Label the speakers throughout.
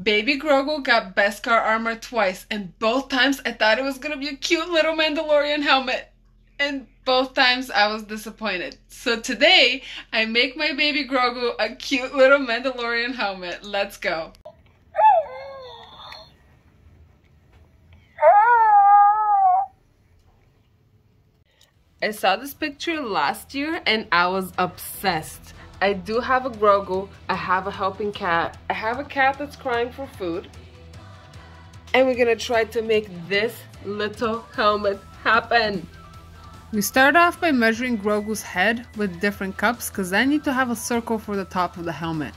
Speaker 1: Baby Grogu got Beskar armor twice, and both times I thought it was gonna be a cute little Mandalorian helmet. And both times I was disappointed. So today, I make my baby Grogu a cute little Mandalorian helmet. Let's go. I saw this picture last year and I was obsessed. I do have a Grogu, I have a helping cat, I have a cat that's crying for food. And we're gonna try to make this little helmet happen. We start off by measuring Grogu's head with different cups because I need to have a circle for the top of the helmet.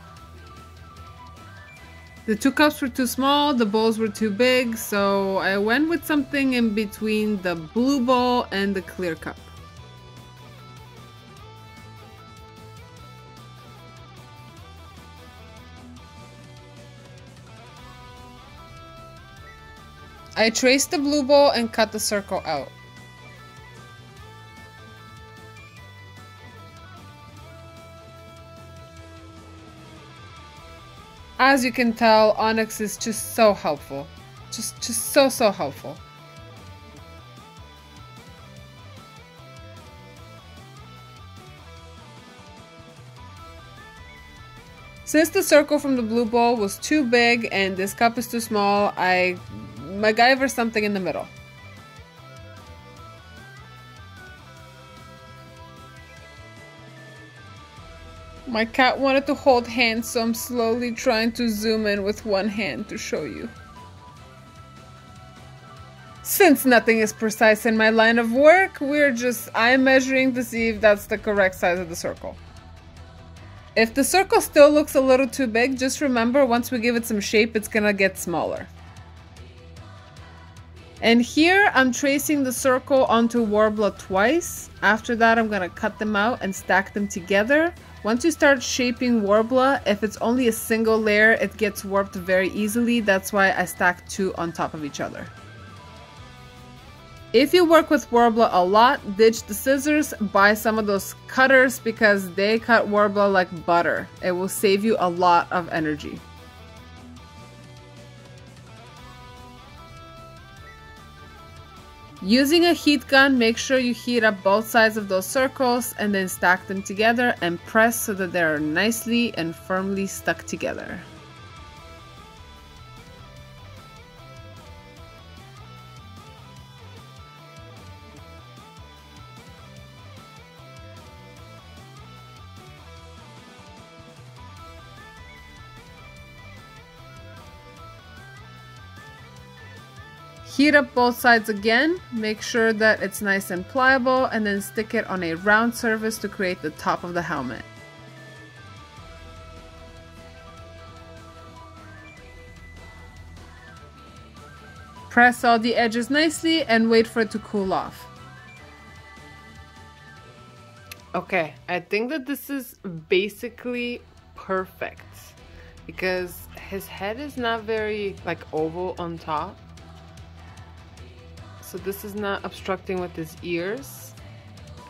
Speaker 1: The 2 cups were too small, the bowls were too big, so I went with something in between the blue bowl and the clear cup. I traced the blue bowl and cut the circle out. As you can tell, Onyx is just so helpful. Just so helpful. Since the circle from the blue bowl was too big and this cup is too small, I MacGyver something in the middle. My cat wanted to hold hands, so I'm slowly trying to zoom in with one hand to show you. Since nothing is precise in my line of work, we're just eye measuring to see if that's the correct size of the circle. If the circle still looks a little too big, just remember once we give it some shape, it's gonna get smaller. And here I'm tracing the circle onto worbla twice. After that, I'm gonna cut them out and stack them together. Once you start shaping worbla, if it's only a single layer, it gets warped very easily. That's why I stacked 2 on top of each other. If you work with worbla a lot, ditch the scissors, buy some of those cutters because they cut worbla like butter. It will save you a lot of energy. Using a heat gun, make sure you heat up both sides of those circles and then stack them together and press so that they're nicely and firmly stuck together. Heat up both sides again, make sure that it's nice and pliable, and then stick it on a round surface to create the top of the helmet. Press all the edges nicely and wait for it to cool off. Okay, I think that this is basically perfect because his head is not very oval on top. So this is not obstructing with his ears.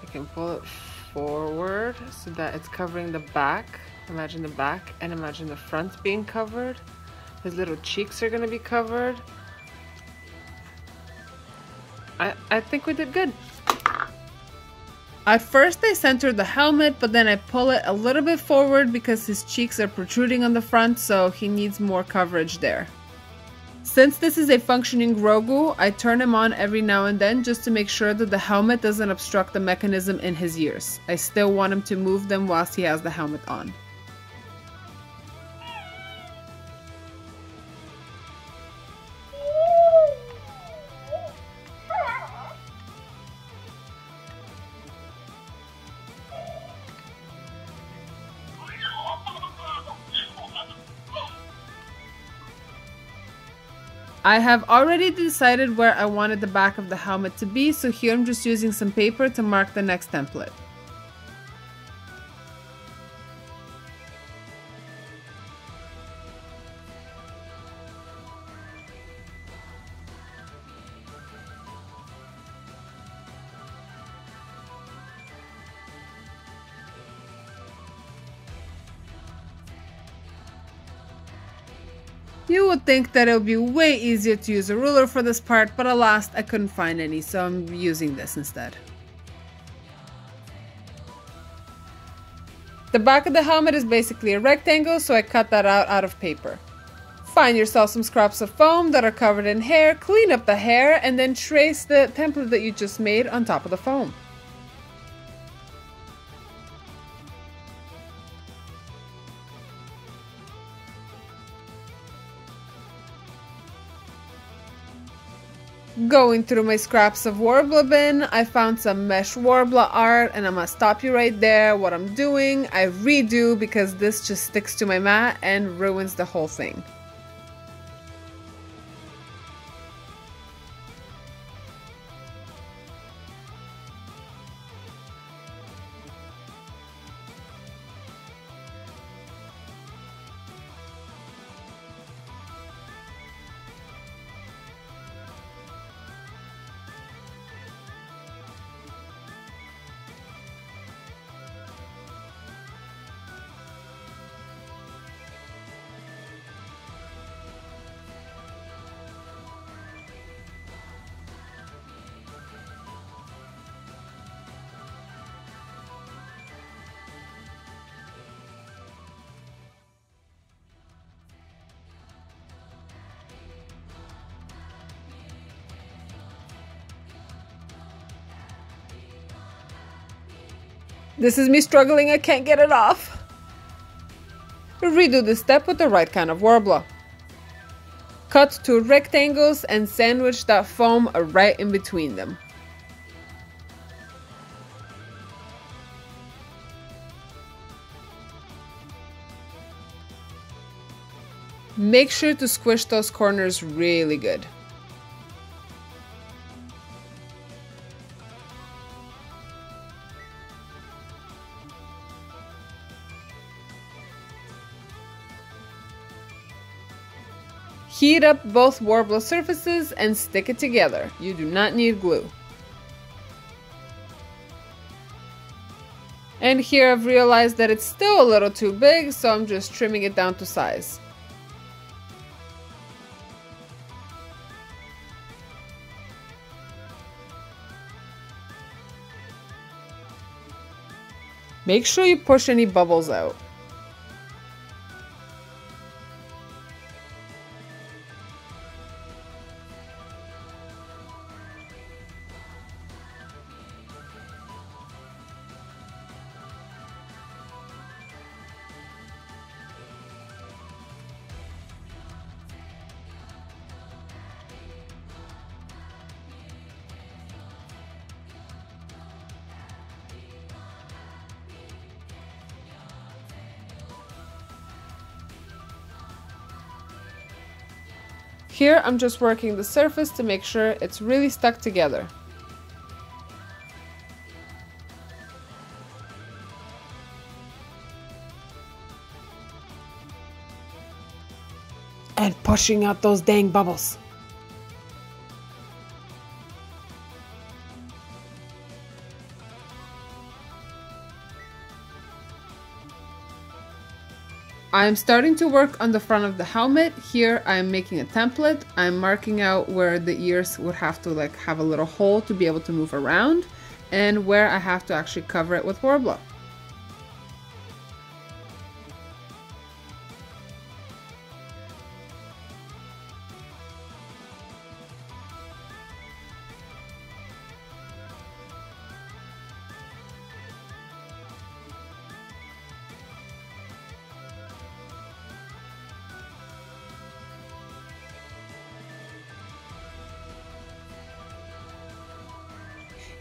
Speaker 1: I can pull it forward so that it's covering the back. Imagine the back and imagine the front being covered. His little cheeks are gonna be covered. I think we did good. At first I centered the helmet, but then I pull it a little bit forward because his cheeks are protruding on the front, so he needs more coverage there. Since this is a functioning Grogu, I turn him on every now and then just to make sure that the helmet doesn't obstruct the mechanism in his ears. I still want him to move them whilst he has the helmet on. I have already decided where I wanted the back of the helmet to be, so here I'm just using some paper to mark the next template. You would think that it would be way easier to use a ruler for this part, but alas, I couldn't find any, so I'm using this instead. The back of the helmet is basically a rectangle, so I cut that out of paper. Find yourself some scraps of foam that are covered in hair, clean up the hair, and then trace the template that you just made on top of the foam. Going through my scraps of worbla bin, I found some mesh worbla art, and I'm gonna stop you right there. What I'm doing, I redo because this just sticks to my mat and ruins the whole thing. This is me struggling, I can't get it off. Redo this step with the right kind of worbla. Cut two rectangles and sandwich that foam right in between them. Make sure to squish those corners really good. Heat up both worbla surfaces and stick it together. You do not need glue. And here I've realized that it's still a little too big, so I'm just trimming it down to size. Make sure you push any bubbles out. Here I'm just working the surface to make sure it's really stuck together. And pushing out those dang bubbles. I'm starting to work on the front of the helmet. Here I'm making a template. I'm marking out where the ears would have to have a little hole to be able to move around, and where I have to actually cover it with worbla.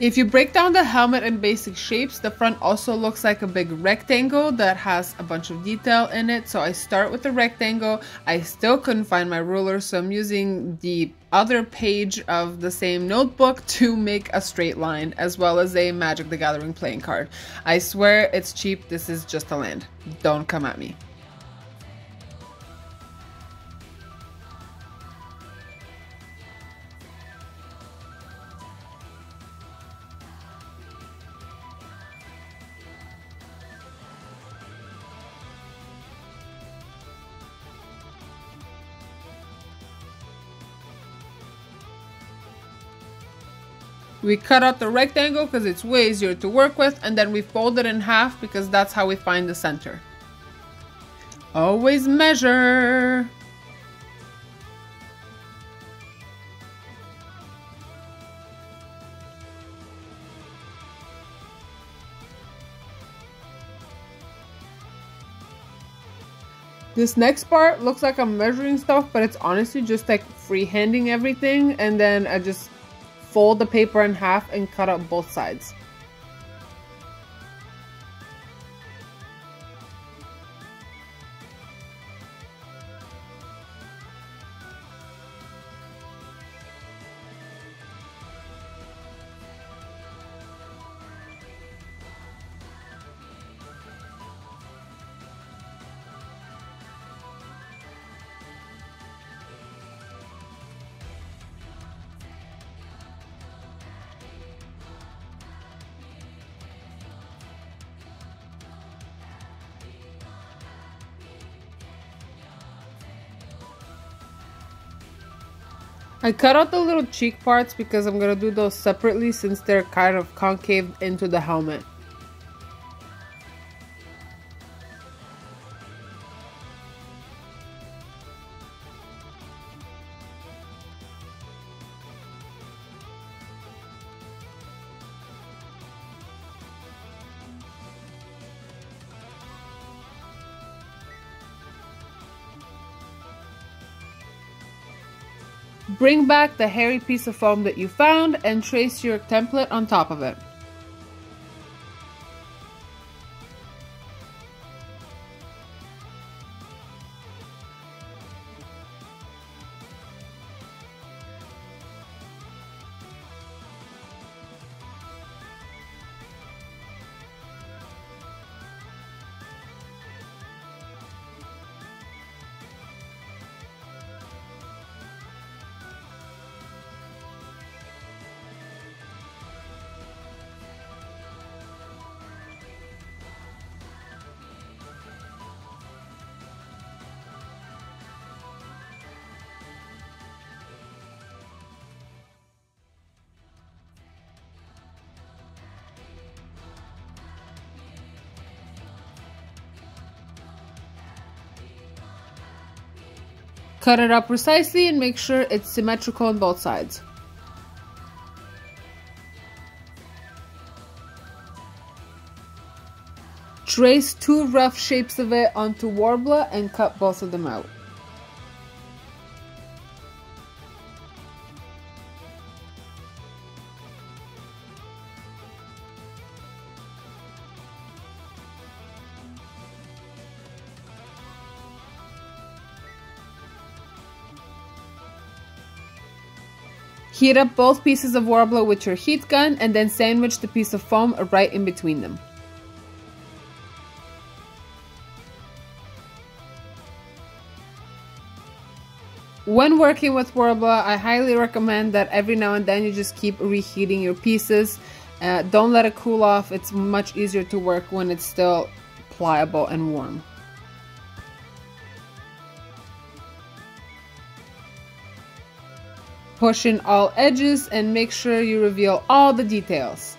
Speaker 1: If you break down the helmet in basic shapes, the front also looks like a big rectangle that has a bunch of detail in it. So I start with the rectangle. I still couldn't find my ruler, so I'm using the other page of the same notebook to make a straight line, as well as a Magic the Gathering playing card. I swear it's cheap. This is just a land. Don't come at me. We cut out the rectangle because it's way easier to work with, and then we fold it in half because that's how we find the center. Always measure. This next part looks like I'm measuring stuff, but it's honestly just like freehanding everything, and then I just fold the paper in half and cut out both sides. I cut out the little cheek parts because I'm gonna do those separately since they're kind of concave into the helmet. Bring back the hairy piece of foam that you found and trace your template on top of it. Cut it up precisely and make sure it's symmetrical on both sides. Trace two rough shapes of it onto worbla and cut both of them out. Heat up both pieces of worbla with your heat gun and then sandwich the piece of foam right in between them. When working with worbla, I highly recommend that every now and then you just keep reheating your pieces. Don't let it cool off. It's much easier to work when it's still pliable and warm. Push in all edges and make sure you reveal all the details.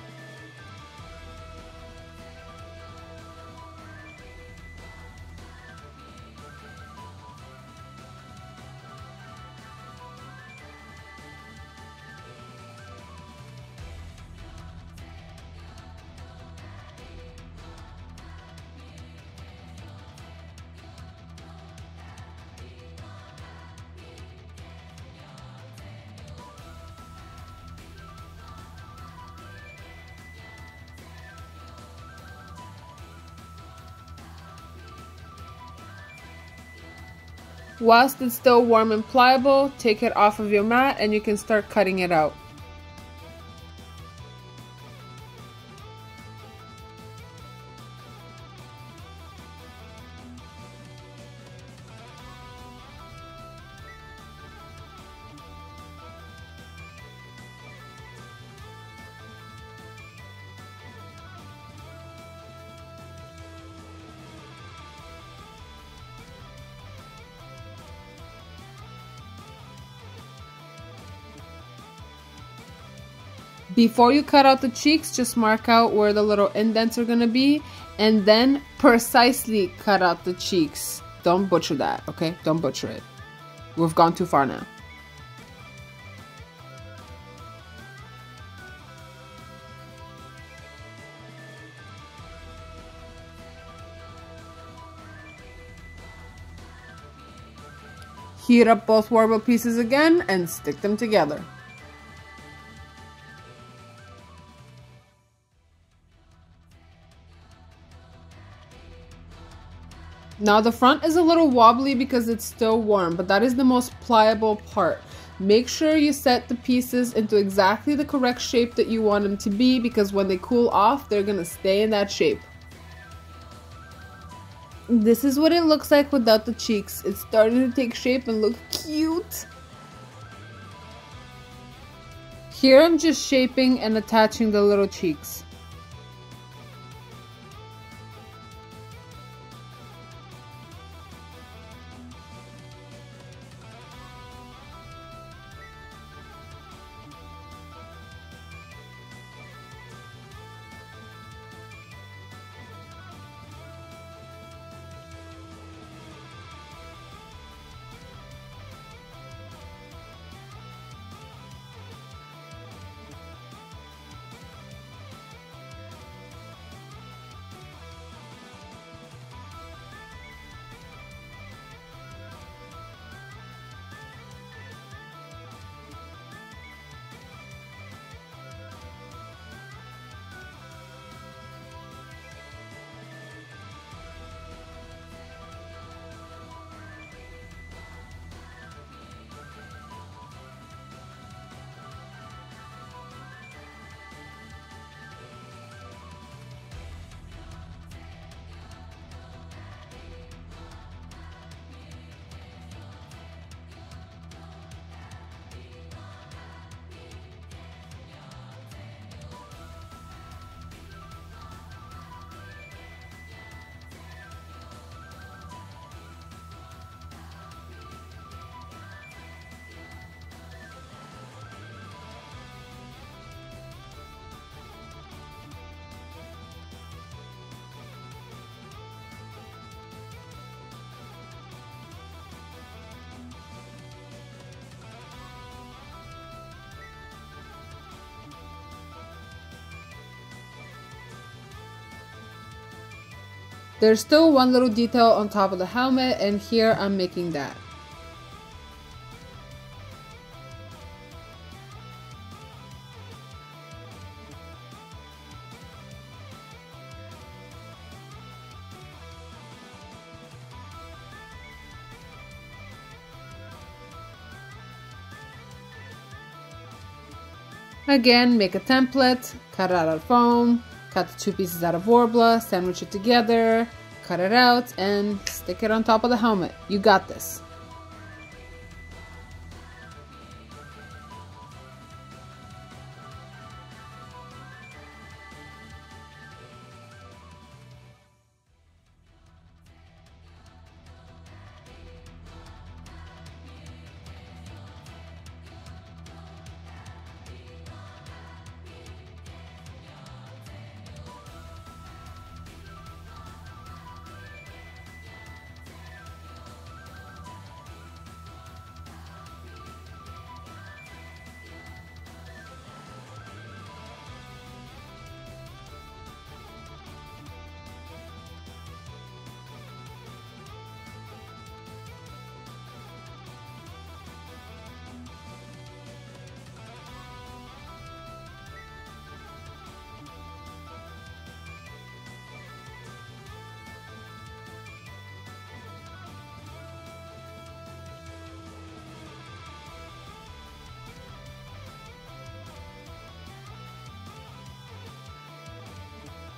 Speaker 1: Whilst it's still warm and pliable, take it off of your mat and you can start cutting it out. Before you cut out the cheeks, just mark out where the little indents are gonna be, and then precisely cut out the cheeks. Don't butcher that, okay? Don't butcher it. We've gone too far now. Heat up both worbla pieces again and stick them together. Now the front is a little wobbly because it's still warm, but that is the most pliable part. Make sure you set the pieces into exactly the correct shape that you want them to be, because when they cool off, they're gonna stay in that shape. This is what it looks like without the cheeks. It's starting to take shape and look cute. Here I'm just shaping and attaching the little cheeks. There's still one little detail on top of the helmet, and here I'm making that. Again, make a template, cut it out of foam, cut the two pieces out of worbla, sandwich it together, cut it out, and stick it on top of the helmet. You got this.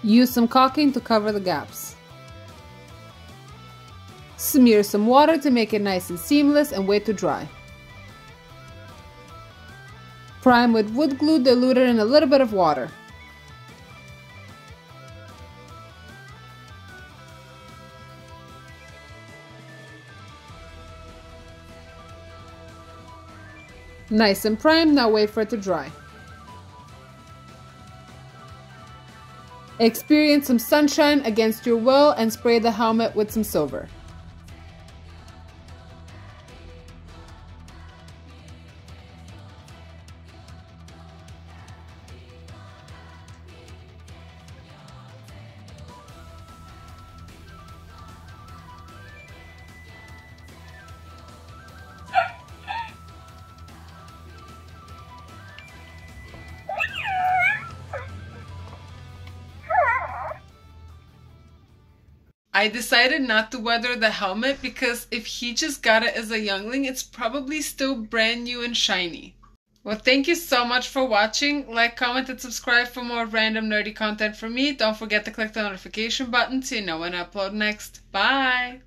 Speaker 1: Use some caulking to cover the gaps. Smear some water to make it nice and seamless and wait to dry. Prime with wood glue diluted in a little bit of water. Nice and primed, now wait for it to dry. Experience some sunshine against your will and spray the helmet with some silver. I decided not to weather the helmet because if he just got it as a youngling, it's probably still brand new and shiny. Well, thank you so much for watching. Like, comment, and subscribe for more random nerdy content from me. Don't forget to click the notification button so you know when I upload next. Bye!